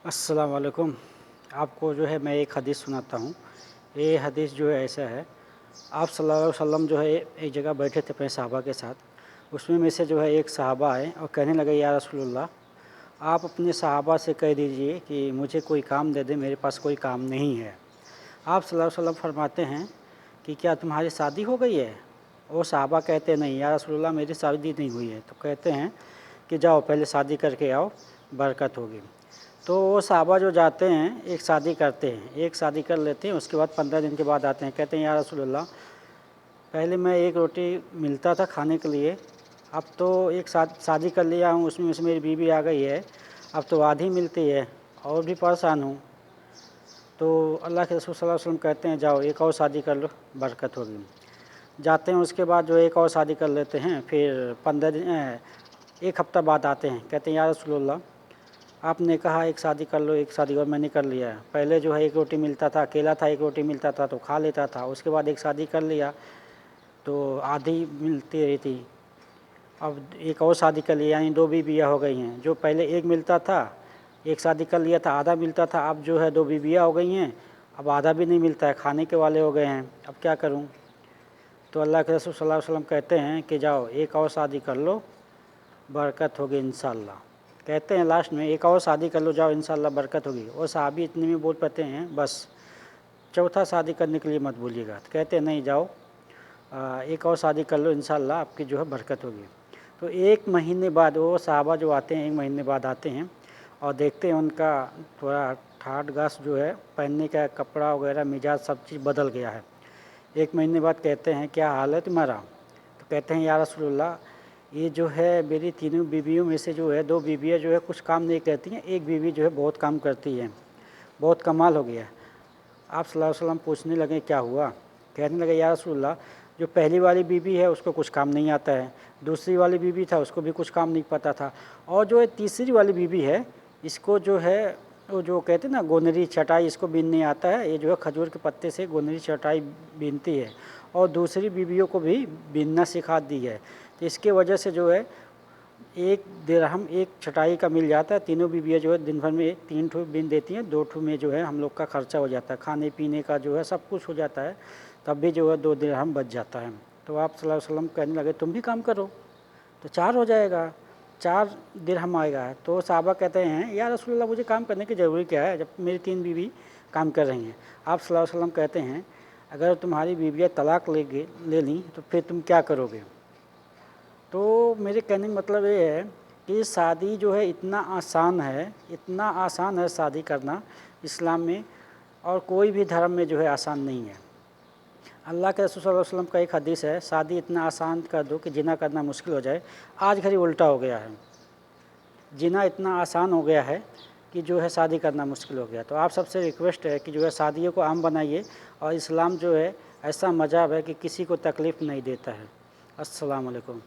अस्सलाम वालेकुम। आपको जो है मैं एक हदीस सुनाता हूँ। ये हदीस जो है ऐसा है, आप सल्लल्लाहु अलैहि वसल्लम जो है एक जगह बैठे थे अपने सहाबा के साथ। उसमें में से जो है एक सहाबा आए और कहने लगे, या रसूलुल्लाह, आप अपने सहाबा से कह दीजिए कि मुझे कोई काम दे दे, मेरे पास कोई काम नहीं है। आप सल्लल्लाहु अलैहि वसल्लम फरमाते हैं कि क्या तुम्हारी शादी हो गई है? वो सहाबा कहते नहीं, या रसूलुल्लाह मेरी शादी नहीं हुई है। तो कहते हैं कि जाओ पहले शादी करके आओ, बरकत होगी। तो वो सहाबा जो जाते हैं, एक शादी करते हैं, एक शादी कर लेते हैं, उसके बाद 15 दिन के बाद आते हैं, कहते हैं या रसूलुल्लाह, पहले मैं एक रोटी मिलता था खाने के लिए, अब तो एक शादी कर लिया हूँ, उसमें से मेरी बीवी आ गई है, अब तो आधी मिलती है और भी परेशान हूँ। तो अल्लाह के रसूल सल्लल्लाहु अलैहि वसल्लम कहते हैं जाओ एक और शादी कर लो, बरकत होगी। जाते हैं, उसके बाद जो एक और शादी कर लेते हैं, फिर 15 दिन एक हफ़्ता बाद आते हैं, कहते हैं या रसूलुल्लाह, आपने कहा एक शादी कर लो, एक शादी और मैंने कर लिया है। पहले जो है एक रोटी मिलता था, अकेला था, एक रोटी मिलता था तो खा लेता था, उसके बाद एक शादी कर लिया तो आधी मिलती रही थी, अब एक और शादी कर लिया, यानी दो बीवियाँ हो गई हैं। जो पहले एक मिलता था, एक शादी कर लिया था, आधा मिलता था, अब जो है दो बीवियाँ हो गई हैं, अब आधा भी नहीं मिलता है, खाने के वाले हो गए हैं, अब क्या करूं? तो अल्लाह के रसूल सल्लल्लाहु अलैहि वसल्लम कहते हैं कि जाओ एक और शादी कर लो, बरकत होगी इंशाअल्लाह। कहते हैं लास्ट में एक और शादी कर लो, जाओ इंशाअल्लाह बरकत होगी। और साहबी इतने में बोल पाते हैं बस चौथा शादी करने के लिए मत भूलिएगा। तो कहते हैं नहीं, जाओ एक और शादी कर लो, इंशाअल्लाह आपकी जो है बरकत होगी। तो एक महीने बाद वो साहबा जो आते हैं, एक महीने बाद आते हैं और देखते हैं उनका थोड़ा ठाट गास जो है, पहनने का कपड़ा वगैरह मिजाज सब चीज़ बदल गया है। एक महीने बाद कहते हैं क्या हाल है तुम्हारा? तो कहते हैं या रसूलुल्लाह, ये जो है मेरी तीनों बीवियों में से जो है दो बीवियाँ जो है कुछ काम नहीं करती हैं, एक बीवी जो है बहुत काम करती है, बहुत कमाल हो गया। आप सल्लल्लाहु अलैहि वसल्लम पूछने लगे क्या हुआ? कहने लगे या रसूलुल्लाह, जो पहली वाली बीवी है उसको कुछ काम नहीं आता है, दूसरी वाली बीवी था उसको भी कुछ काम नहीं पता था, और जो है तीसरी वाली बीवी है इसको जो है वो जो कहते हैं ना गोनरी चटाई, इसको बीनने आता है, ये जो है खजूर के पत्ते से गोनरी चटाई बीनती है, और दूसरी बीवियों को भी बीनना सिखा दी है। तो इसके वजह से जो है एक दिरहम एक चटाई का मिल जाता है। तीनों बीवियाँ जो है दिन भर में 3 ठो बीन देती हैं, 2 ठो में जो है हम लोग का खर्चा हो जाता है, खाने पीने का जो है सब कुछ हो जाता है, तब भी जो है 2 दिरहम बच जाता है। तो आप सल्लल्लाहु अलैहि वसल्लम कहने लगे तुम भी काम करो तो 4 हो जाएगा, 4 दिरहम आएगा। तो साहबा कहते हैं या रसूलल्लाह, मुझे काम करने की ज़रूरी क्या है जब मेरी 3 बीवी काम कर रही हैं? आप सल्लल्लाहु अलैहि वसल्लम कहते हैं अगर तुम्हारी बीवियाँ तलाक ले लीं तो फिर तुम क्या करोगे? तो मेरे कहने का मतलब ये है कि शादी जो है इतना आसान है, इतना आसान है शादी करना इस्लाम में, और कोई भी धर्म में जो है आसान नहीं है। अल्लाह के रसूल सल्लल्लाहु अलैहि वसल्लम का एक हदीस है, शादी इतना आसान कर दो कि जिना करना मुश्किल हो जाए। आज घड़ी उल्टा हो गया है, जिना इतना आसान हो गया है कि जो है शादी करना मुश्किल हो गया। तो आप सबसे रिक्वेस्ट है कि जो है शादियों को आम बनाइए, और इस्लाम जो है ऐसा मज़हब है कि किसी को तकलीफ़ नहीं देता है। अस्सलाम वालेकुम।